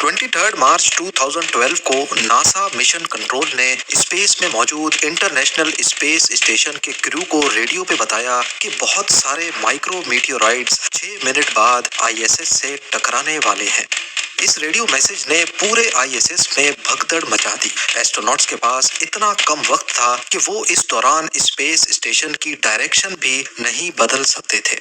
23 मार्च 2012 को NASA mission control ने space में मौजूद इंटरनेशनल स्पेस स्टेशन के क्रू को रेडियो पे बताया कि बहुत सारे माइक्रो मीटियोराइट्स 6 मिनट बाद आईएसएस से टकराने वाले हैं। इस रेडियो मैसेज ने पूरे आईएसएस में भगदड़ मचा दी। एस्ट्रोनॉट्स के पास इतना कम वक्त था कि वो इस दौरान स्पेस स्टेशन की डायरेक्शन भी नहीं बदल सकते थे।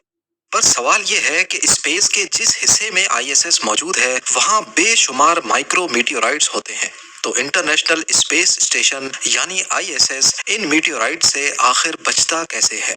पर सवाल ये है कि स्पेस के जिस हिस्से में आईएसएस मौजूद है वहां बेशुमार माइक्रो मीटियोराइट्स होते हैं, तो इंटरनेशनल स्पेस स्टेशन यानी आईएसएस इन मीटियोराइट से आखिर बचता कैसे है?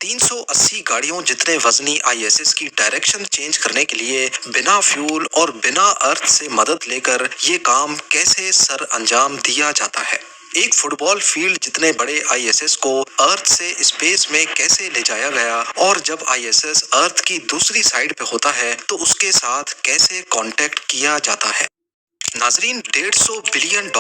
380 गाड़ियों जितने वजनी आईएसएस की डायरेक्शन चेंज करने के लिए बिना फ्यूल और बिना अर्थ से मदद लेकर ये काम कैसे सर अंजाम दिया जाता है? एक फुटबॉल फील्ड जितने बड़े आईएसएस को अर्थ से स्पेस में कैसे ले जाया गया, और जब आईएसएस अर्थ की दूसरी साइड पे होता है तो उसके साथ कैसे कांटेक्ट किया जाता है? नाजरीन, $150 बिलियन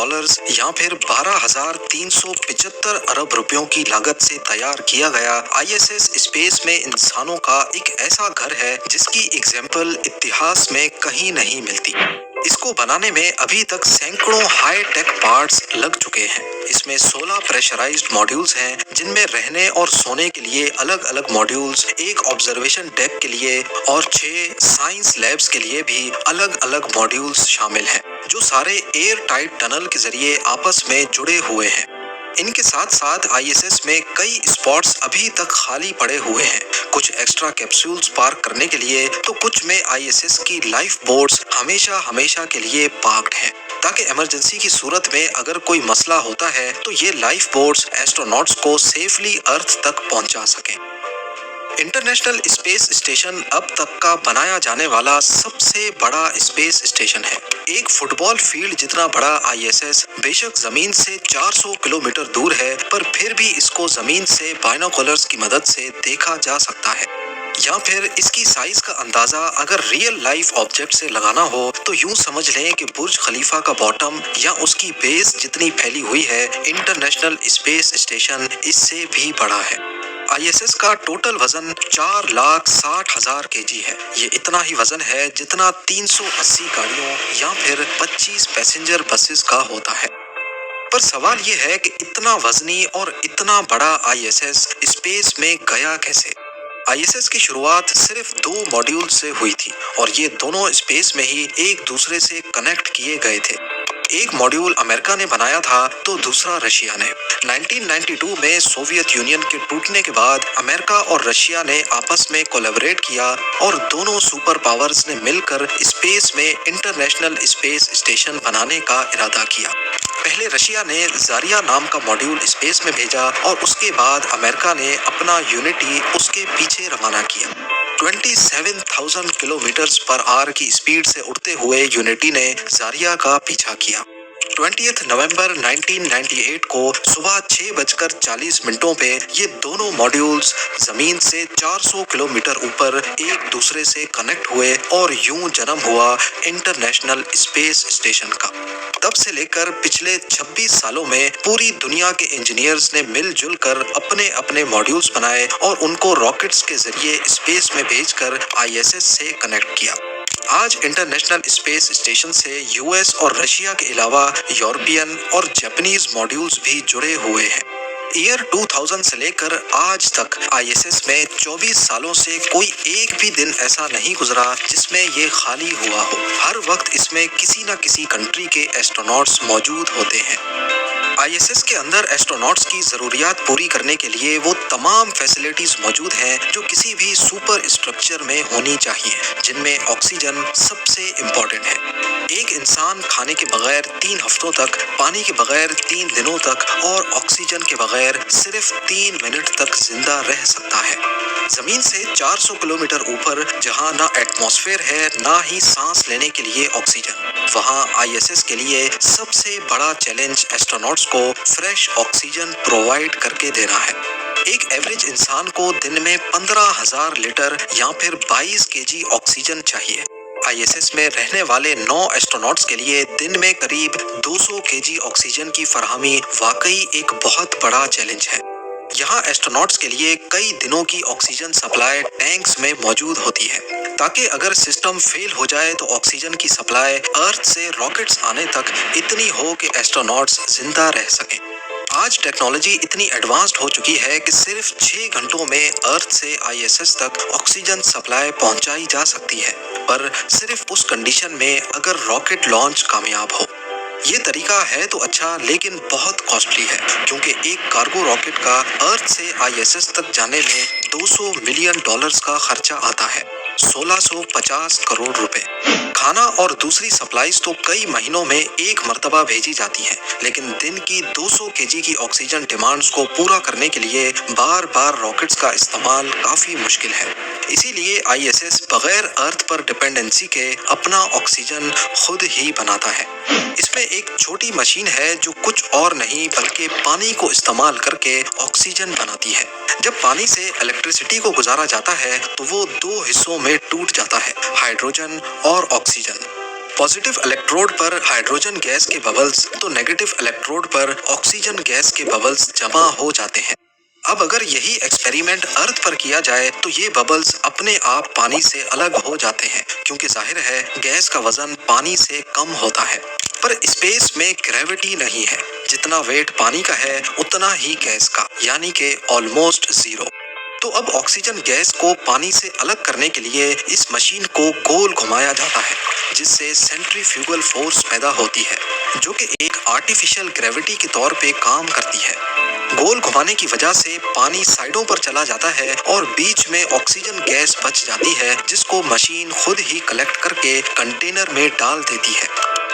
या फिर 12,375 अरब रुपयों की लागत से तैयार किया गया आईएसएस स्पेस में इंसानों का एक ऐसा घर है जिसकी एग्जाम्पल इतिहास में कहीं नहीं मिलती। इसको बनाने में अभी तक सैकड़ों हाई टेक पार्ट्स लग चुके हैं। इसमें 16 प्रेशराइज्ड मॉड्यूल्स हैं जिनमें रहने और सोने के लिए अलग अलग मॉड्यूल्स, एक ऑब्जर्वेशन डेक के लिए और 6 साइंस लैब्स के लिए भी अलग अलग मॉड्यूल्स शामिल हैं, जो सारे एयर टाइट टनल के जरिए आपस में जुड़े हुए हैं। इनके साथ साथ आईएसएस में कई स्पॉट्स अभी तक खाली पड़े हुए हैं, कुछ एक्स्ट्रा कैप्सूल्स पार्क करने के लिए, तो कुछ में आईएसएस की लाइफ बोट्स हमेशा हमेशा के लिए पार्क्ड हैं, ताकि इमरजेंसी की सूरत में अगर कोई मसला होता है तो ये लाइफ बोट्स एस्ट्रोनॉट्स को सेफली अर्थ तक पहुंचा सकें। इंटरनेशनल स्पेस स्टेशन अब तक का बनाया जाने वाला सबसे बड़ा स्पेस स्टेशन है। एक फुटबॉल फील्ड जितना बड़ा आईएसएस बेशक जमीन से 400 किलोमीटर दूर है, पर फिर भी इसको जमीन से बाइनोकुलर्स की मदद से देखा जा सकता है। या फिर इसकी साइज का अंदाजा अगर रियल लाइफ ऑब्जेक्ट से लगाना हो तो यूं समझ लें कि बुर्ज खलीफा का बॉटम या उसकी बेस जितनी फैली हुई है, इंटरनेशनल स्पेस स्टेशन इससे भी बड़ा है। आईएसएस का टोटल वजन 4,60,000 केजी है। ये इतना ही वजन है जितना 380 गाड़ियों या फिर 25 पैसेंजर बसेस का होता है। पर सवाल ये है कि इतना वजनी और इतना बड़ा आईएसएस स्पेस में गया कैसे? आईएसएस की शुरुआत सिर्फ 2 मॉड्यूल से हुई थी और ये दोनों स्पेस में ही एक दूसरे से कनेक्ट किए गए थे। एक मॉड्यूल अमेरिका ने बनाया था तो दूसरा रशिया ने। 1992 में सोवियत यूनियन के टूटने के बाद अमेरिका और रशिया ने आपस में कोलैबोरेट किया और दोनों सुपर पावर्स ने मिलकर स्पेस में इंटरनेशनल स्पेस स्टेशन बनाने का इरादा किया। पहले रशिया ने जारिया नाम का मॉड्यूल स्पेस में भेजा और उसके बाद अमेरिका ने अपना यूनिटी उसके पीछे रवाना किया। 27,000 किलोमीटर पर आवर की स्पीड से उड़ते हुए यूनिटी ने जारिया का पीछा किया। 20 नवंबर 1998 को सुबह 6:40 पे ये दोनों मॉड्यूल्स जमीन से 400 किलोमीटर ऊपर एक दूसरे से कनेक्ट हुए और यूं जन्म हुआ इंटरनेशनल स्पेस स्टेशन का। तब से लेकर पिछले 26 सालों में पूरी दुनिया के इंजीनियर्स ने मिलजुल कर अपने अपने मॉड्यूल्स बनाए और उनको रॉकेट्स के जरिए स्पेस में भेजकर आईएसएस से कनेक्ट किया। आज इंटरनेशनल स्पेस स्टेशन से यूएस और रशिया के अलावा यूरोपियन और जापानीज मॉड्यूल्स भी जुड़े हुए हैं। ईयर 2000 से लेकर आज तक आईएसएस में 24 सालों से कोई एक भी दिन ऐसा नहीं गुजरा जिसमें ये खाली हुआ हो। हर वक्त इसमें किसी न किसी कंट्री के एस्ट्रोनॉट्स मौजूद होते हैं। आईएसएस के अंदर एस्ट्रोनॉट्स की जरूरियात पूरी करने के लिए वो तमाम फैसिलिटीज मौजूद हैं जो किसी भी सुपर स्ट्रक्चर में होनी चाहिए, जिनमें ऑक्सीजन सबसे इम्पोर्टेंट है। एक इंसान खाने के बगैर 3 हफ्तों तक, पानी के बगैर 3 दिनों तक और ऑक्सीजन के बगैर सिर्फ 3 मिनट तक जिंदा रह सकता है। जमीन से 400 किलोमीटर ऊपर जहां ना एटमॉस्फेयर है ना ही सांस लेने के लिए ऑक्सीजन, वहां आईएसएस के लिए सबसे बड़ा चैलेंज एस्ट्रोनॉट्स को फ्रेश ऑक्सीजन प्रोवाइड करके देना है। एक एवरेज इंसान को दिन में 15,000 लीटर या फिर 22 केजी ऑक्सीजन चाहिए। आईएसएस में रहने वाले 9 एस्ट्रोनॉट्स के लिए दिन में करीब 200 केजी ऑक्सीजन की फराहमी वाकई एक बहुत बड़ा चैलेंज है। यहाँ एस्ट्रोनॉट्स के लिए कई दिनों की ऑक्सीजन सप्लाई टैंक्स में मौजूद होती है, ताकि अगर सिस्टम फेल हो जाए तो ऑक्सीजन की सप्लाई अर्थ से रॉकेट्स आने तक इतनी हो कि एस्ट्रोनॉट्स जिंदा रह सकें। आज टेक्नोलॉजी इतनी एडवांस्ड हो चुकी है कि सिर्फ 6 घंटों में अर्थ से आईएसएस तक ऑक्सीजन सप्लाई पहुंचाई जा सकती है, पर सिर्फ उस कंडीशन में अगर रॉकेट लॉन्च कामयाब हो। ये तरीका है तो अच्छा, लेकिन बहुत कॉस्टली है, क्योंकि एक कार्गो रॉकेट का अर्थ से आईएसएस तक जाने में $200 मिलियन का खर्चा आता है, 1650 करोड़ रुपए। खाना और दूसरी सप्लाईज तो कई महीनों में एक मर्तबा भेजी जाती हैं, लेकिन दिन की 200 केजी की ऑक्सीजन डिमांड्स को पूरा करने के लिए बार बार रॉकेट्स का इस्तेमाल काफी मुश्किल है। इसीलिए आईएसएस बगैर अर्थ पर डिपेंडेंसी के अपना ऑक्सीजन खुद ही बनाता है। इसमें एक छोटी मशीन है जो कुछ और नहीं बल्कि पानी को इस्तेमाल करके ऑक्सीजन बनाती है। जब पानी से इलेक्ट्रिसिटी को गुजारा जाता है तो वो 2 हिस्सों में टूट जाता है, हाइड्रोजन और ऑक्सीजन। पॉजिटिव इलेक्ट्रोड पर हाइड्रोजन गैस के बबल्स तो नेगेटिव इलेक्ट्रोड पर ऑक्सीजन गैस के बबल्स जमा हो जाते हैं। अब अगर यही एक्सपेरिमेंट अर्थ पर किया जाए तो ये बबल्स अपने आप पानी से अलग हो जाते हैं, क्योंकि जाहिर है गैस का वजन पानी से कम होता है। पर स्पेस में ग्रेविटी नहीं है, जितना वेट पानी का है उतना ही गैस का, यानी कि ऑलमोस्ट जीरो। तो अब ऑक्सीजन गैस को पानी से अलग करने के लिए इस मशीन को गोल घुमाया जाता है, जिससे सेंट्रीफ्यूगल फोर्स पैदा होती है, जो कि एक आर्टिफिशियल ग्रेविटी के तौर पे काम करती है। गोल घुमाने की वजह से पानी साइडों पर चला जाता है और बीच में ऑक्सीजन गैस बच जाती है, जिसको मशीन खुद ही कलेक्ट करके कंटेनर में डाल देती है।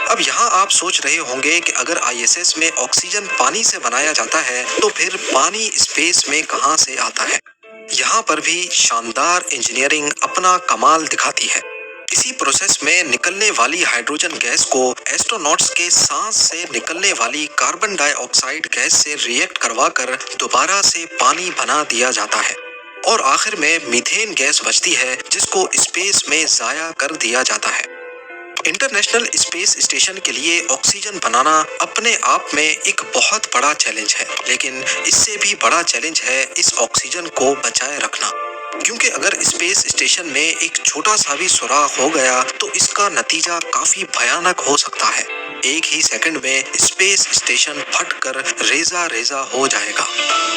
अब यहाँ आप सोच रहे होंगे कि अगर आईएसएस में ऑक्सीजन पानी से बनाया जाता है तो फिर पानी स्पेस में कहाँ से आता है। यहाँ पर भी शानदार इंजीनियरिंग अपना कमाल दिखाती है। इसी प्रोसेस में निकलने वाली हाइड्रोजन गैस को एस्ट्रोनॉट्स के सांस से निकलने वाली कार्बन डाइऑक्साइड गैस से रिएक्ट करवाकर दोबारा से पानी बना दिया जाता है, और आखिर में मीथेन गैस बचती है, जिसको स्पेस में जाया कर दिया जाता है। इंटरनेशनल स्पेस स्टेशन के लिए ऑक्सीजन बनाना अपने आप में एक बहुत बड़ा चैलेंज है, लेकिन इससे भी बड़ा चैलेंज है इस ऑक्सीजन को बचाए रखना, क्योंकि अगर स्पेस स्टेशन में एक छोटा सा भी सुराख हो गया तो इसका नतीजा काफी भयानक हो सकता है। एक ही सेकंड में स्पेस स्टेशन फटकर रेजा रेजा हो जाएगा।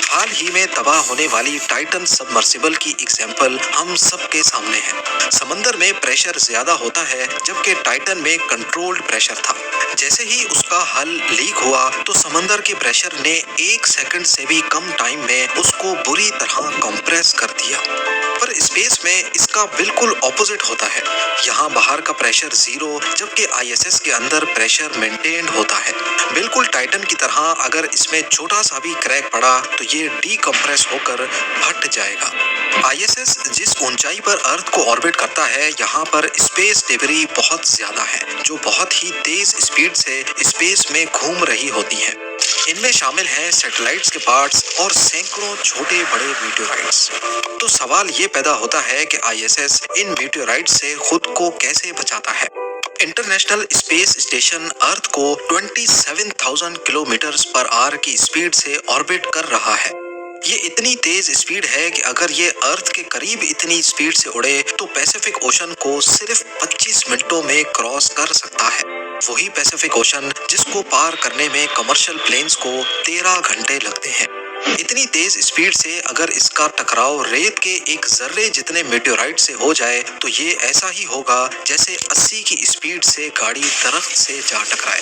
हाल ही में तबाह होने वाली टाइटन सबमर्सिबल की एग्जाम्पल हम सबके सामने है। समंदर में प्रेशर ज्यादा होता है, जबकि टाइटन में कंट्रोल्ड प्रेशर था। जैसे ही उसका हल लीक हुआ तो समंदर के प्रेशर ने 1 सेकंड से भी कम टाइम में उसको बुरी तरह कंप्रेस कर दिया। पर स्पेस में इसका बिल्कुल ऑपोजिट होता है। यहाँ बाहर का प्रेशर जीरो, जबकि आईएसएस के अंदर प्रेशर मेंटेन होता है, बिल्कुल टाइटन की तरह। अगर इसमें छोटा सा भी क्रैक पड़ा तो ये डीकम्प्रेस होकर फट जाएगा। आईएसएस जिस ऊंचाई पर अर्थ को ऑर्बिट करता है, यहाँ पर स्पेस डिबरी बहुत ज्यादा है, जो बहुत ही तेज स्पीड से स्पेस में घूम रही होती है। इनमें शामिल हैं सैटेलाइट्स के पार्ट्स और सैकड़ों छोटे बड़े मीटियोराइट्स। तो सवाल ये पैदा होता है कि आईएसएस इन मीटियोराइट्स से खुद को कैसे बचाता है। इंटरनेशनल स्पेस स्टेशन अर्थ को 27,000 किलोमीटर पर आवर की स्पीड से ऑर्बिट कर रहा है। ये इतनी तेज स्पीड है कि अगर ये अर्थ के करीब इतनी स्पीड से उड़े तो पैसिफिक ओशन को सिर्फ 25 मिनटों में क्रॉस कर सकता है। वही पैसिफिक ओशन जिसको पार करने में कमर्शियल प्लेन्स को 13 घंटे लगते हैं। इतनी तेज स्पीड से अगर इसका टकराव रेत के एक जर्रे जितने मेटेओराइट से हो जाए तो ये ऐसा ही होगा जैसे 80 की स्पीड से गाड़ी दरख्त से जा टकराए।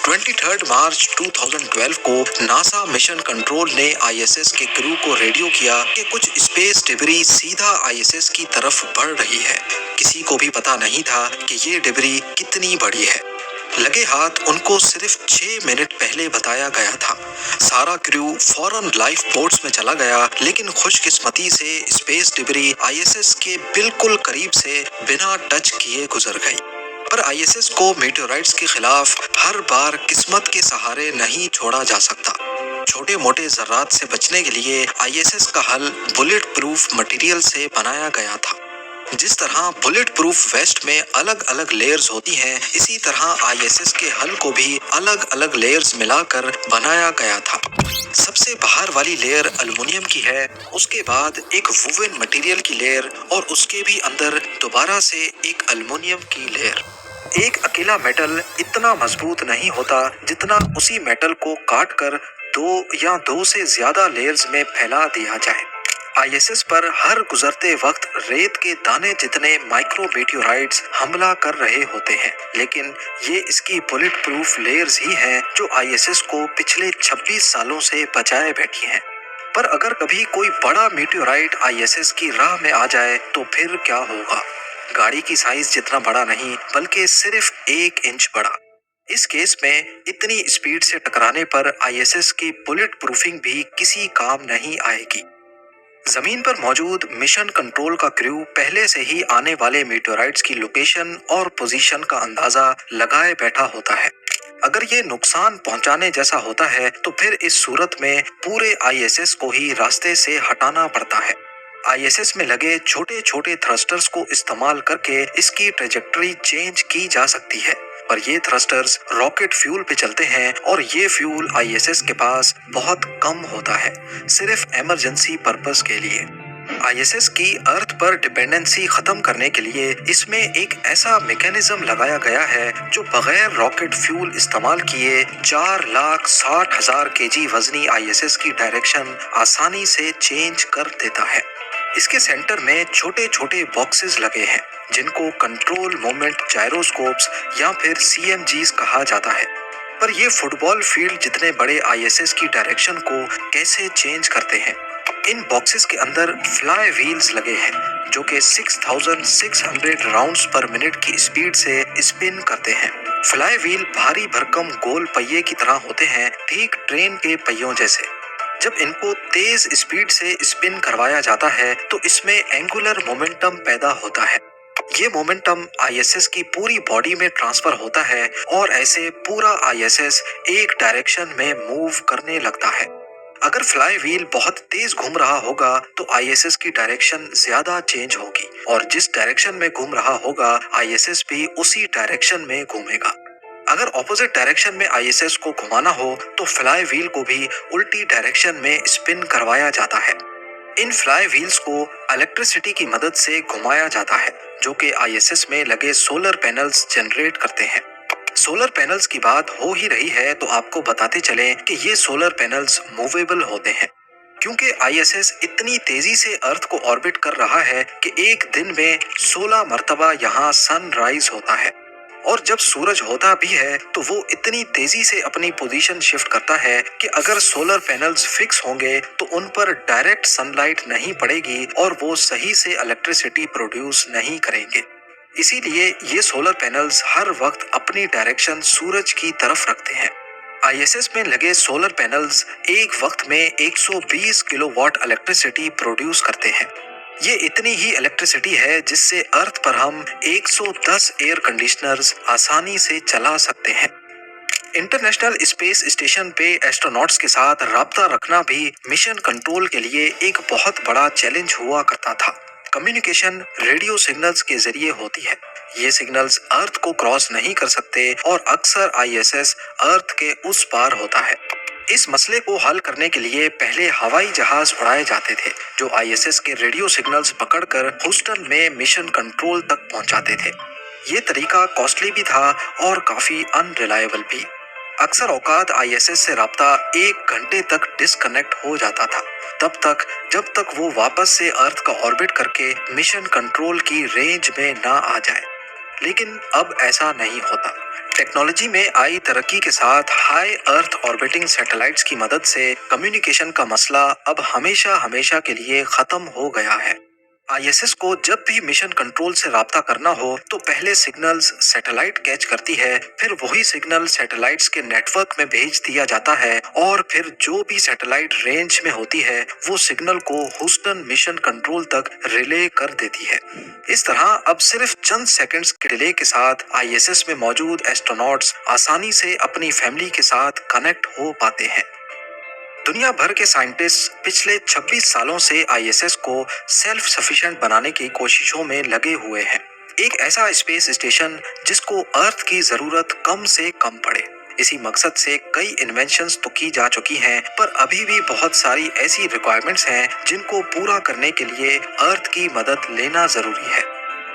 23 मार्च 2012 को नासा मिशन कंट्रोल ने आईएसएस के क्रू को रेडियो किया कि कुछ स्पेस डिबरी सीधा आईएसएस की तरफ बढ़ रही है। किसी को भी पता नहीं था कि ये डिबरी कितनी बड़ी है। लगे हाथ उनको सिर्फ 6 मिनट पहले बताया गया था। सारा क्रू फौरन लाइफ बोट्स में चला गया, लेकिन खुशकिस्मती से स्पेस डिबरी आईएसएस के बिल्कुल करीब से बिना टच किए गुजर गई। पर आईएसएस को मेटेओराइट्स के खिलाफ हर बार किस्मत के सहारे नहीं छोड़ा जा सकता। छोटे मोटे जर्रात से बचने के लिए आईएसएस का हल बुलेट प्रूफ मटेरियल से बनाया गया था। जिस तरह बुलेट प्रूफ वेस्ट में अलग अलग लेयर्स होती हैं, इसी तरह आईएसएस के हल को भी अलग अलग लेयर्स मिलाकर बनाया गया था। सबसे बाहर वाली लेयर एल्युमिनियम की है, उसके बाद एक वुवन मटेरियल की लेयर और उसके भी अंदर दोबारा से एक एल्युमिनियम की लेयर। एक अकेला मेटल इतना मजबूत नहीं होता जितना उसी मेटल को काट कर दो या दो से ज्यादा लेयर्स में फैला दिया जाए। आईएसएस पर हर गुजरते वक्त रेत के दाने जितने माइक्रो मेटियोराइट्स हमला कर रहे होते हैं, लेकिन ये इसकी बुलेट प्रूफ लेयर्स ही हैं जो आईएसएस को पिछले 26 सालों से बचाए बैठी हैं। पर अगर कभी कोई बड़ा मेटियोराइट आईएसएस की राह में आ जाए तो फिर क्या होगा? गाड़ी की साइज जितना बड़ा नहीं, बल्कि सिर्फ 1 इंच बड़ा। इस केस में इतनी स्पीड से टकराने पर आईएसएस की बुलेट प्रूफिंग भी किसी काम नहीं आएगी। जमीन पर मौजूद मिशन कंट्रोल का क्रू पहले से ही आने वाले मीटोराइट्स की लोकेशन और पोजीशन का अंदाजा लगाए बैठा होता है। अगर ये नुकसान पहुंचाने जैसा होता है तो फिर इस सूरत में पूरे आईएसएस को ही रास्ते से हटाना पड़ता है। आईएसएस में लगे छोटे छोटे थ्रस्टर्स को इस्तेमाल करके इसकी ट्रेजेक्टरी चेंज की जा सकती है, पर ये थ्रस्टर्स रॉकेट फ्यूल पे चलते हैं और ये फ्यूल आईएसएस के पास बहुत कम होता है, सिर्फ इमरजेंसी पर्पस के लिए। आईएसएस की अर्थ पर डिपेंडेंसी खत्म करने के लिए इसमें एक ऐसा मैकेनिज्म लगाया गया है जो बगैर रॉकेट फ्यूल इस्तेमाल किए 4,60,000 केजी वजनी आईएसएस की डायरेक्शन आसानी से चेंज कर देता है। इसके सेंटर में छोटे छोटे बॉक्सेस लगे हैं जिनको कंट्रोल मोमेंट जायरोस्कोप्स या फिर सीएमजीज कहा जाता है। पर ये फुटबॉल फील्ड जितने बड़े आईएसएस की डायरेक्शन को कैसे चेंज करते हैं? इन बॉक्सेस के अंदर फ्लाई व्हील्स लगे हैं जो कि 6,600 राउंड्स पर मिनट की स्पीड से स्पिन करते हैं। फ्लाई व्हील भारी भरकम गोल पहिए की तरह होते हैं, ठीक ट्रेन के पहियों जैसे। जब इनको तेज स्पीड से स्पिन करवाया जाता है तो इसमें एंगुलर मोमेंटम पैदा होता है। ये मोमेंटम आईएसएस की पूरी बॉडी में ट्रांसफर होता है और ऐसे पूरा आईएसएस एक डायरेक्शन में मूव करने लगता है। अगर फ्लाई व्हील बहुत तेज घूम रहा होगा तो आईएसएस की डायरेक्शन ज्यादा चेंज होगी और जिस डायरेक्शन में घूम रहा होगा आईएसएस भी उसी डायरेक्शन में घूमेगा। अगर ऑपोजिट डायरेक्शन में आईएसएस को घुमाना हो तो फ्लाई व्हील को भी उल्टी डायरेक्शन में स्पिन करवाया जाता है। इन फ्लाई व्हील्स को इलेक्ट्रिसिटी की मदद से घुमाया जाता है जो कि आईएसएस में लगे सोलर पैनल्स जनरेट करते हैं। सोलर पैनल्स की बात हो ही रही है तो आपको बताते चलें कि ये सोलर पैनल्स मूवेबल होते हैं, क्योंकि आईएसएस इतनी तेजी से अर्थ को ऑर्बिट कर रहा है कि एक दिन में 16 मर्तबा यहाँ सनराइज होता है और जब सूरज होता भी है तो वो इतनी तेजी से अपनी पोजीशन शिफ्ट करता है कि अगर सोलर पैनल्स फिक्स होंगे तो उन पर डायरेक्ट सनलाइट नहीं पड़ेगी और वो सही से इलेक्ट्रिसिटी प्रोड्यूस नहीं करेंगे। इसीलिए ये सोलर पैनल्स हर वक्त अपनी डायरेक्शन सूरज की तरफ रखते हैं। आईएसएस में लगे सोलर पैनल्स एक वक्त में 120 किलोवाट इलेक्ट्रिसिटी प्रोड्यूस करते हैं। ये इतनी ही इलेक्ट्रिसिटी है जिससे अर्थ पर हम 110 एयर कंडीशनर्स आसानी से चला सकते हैं। इंटरनेशनल स्पेस स्टेशन पे एस्ट्रोनॉट्स के साथ राब्ता रखना भी मिशन कंट्रोल के लिए एक बहुत बड़ा चैलेंज हुआ करता था। कम्युनिकेशन रेडियो सिग्नल्स के जरिए होती है। ये सिग्नल्स अर्थ को क्रॉस नहीं कर सकते और अक्सर आईएसएस अर्थ के उस पार होता है। इस मसले को हल करने के लिए पहले हवाई जहाज उड़ाए जाते थे जो आईएसएस के रेडियो सिग्नल्स पकड़कर ह्यूस्टन में मिशन कंट्रोल तक पहुंचाते थे। ये तरीका कॉस्टली भी था और काफी अनरिलायबल भी। अक्सर औकात आईएसएस से राब्ता 1 घंटे तक डिस्कनेक्ट हो जाता था, तब तक जब तक वो वापस से अर्थ का ऑर्बिट करके मिशन कंट्रोल की रेंज में ना आ जाए। लेकिन अब ऐसा नहीं होता। टेक्नोलॉजी में आई तरक्की के साथ हाई अर्थ ऑर्बिटिंग सैटेलाइट्स की मदद से कम्युनिकेशन का मसला अब हमेशा हमेशा के लिए खत्म हो गया है। आईएसएस को जब भी मिशन कंट्रोल से राब्ता करना हो तो पहले सिग्नल्स सैटेलाइट कैच करती है, फिर वही सिग्नल सैटेलाइट्स के नेटवर्क में भेज दिया जाता है और फिर जो भी सैटेलाइट रेंज में होती है वो सिग्नल को ह्यूस्टन मिशन कंट्रोल तक रिले कर देती है। इस तरह अब सिर्फ चंद सेकंड्स के डिले के साथ आईएसएस में मौजूद एस्ट्रोनॉट्स आसानी से अपनी फैमिली के साथ कनेक्ट हो पाते हैं। दुनिया भर के साइंटिस्ट पिछले 26 सालों से आईएसएस को सेल्फ सफिशिएंट बनाने की कोशिशों में लगे हुए हैं। एक ऐसा स्पेस स्टेशन जिसको अर्थ की जरूरत कम से कम पड़े। इसी मकसद से कई इन्वेंशंस तो की जा चुकी हैं, पर अभी भी बहुत सारी ऐसी रिक्वायरमेंट्स हैं जिनको पूरा करने के लिए अर्थ की मदद लेना जरूरी है।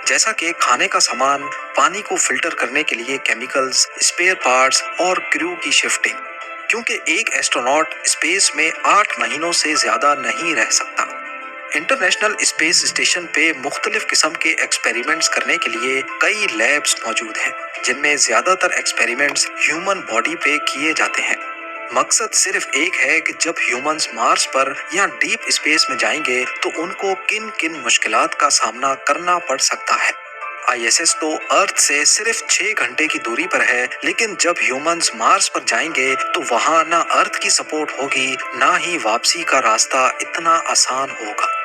जैसा कि खाने का सामान, पानी को फिल्टर करने के लिए केमिकल्स, स्पेयर पार्ट्स और क्रू की शिफ्टिंग। क्योंकि एक एस्ट्रोनॉट स्पेस में 8 महीनों से ज्यादा नहीं रह सकता। इंटरनेशनल स्पेस स्टेशन पे मुख्तलिफ किस्म के एक्सपेरिमेंट्स करने के लिए कई लैब्स मौजूद हैं, जिनमें ज्यादातर एक्सपेरिमेंट्स ह्यूमन बॉडी पे किए जाते हैं। मकसद सिर्फ एक है कि जब ह्यूमंस मार्स पर या डीप स्पेस में जाएंगे तो उनको किन किन मुश्किलात का सामना करना पड़ सकता है। आईएसएस तो अर्थ से सिर्फ 6 घंटे की दूरी पर है, लेकिन जब ह्यूमंस मार्स पर जाएंगे तो वहां ना अर्थ की सपोर्ट होगी, ना ही वापसी का रास्ता इतना आसान होगा।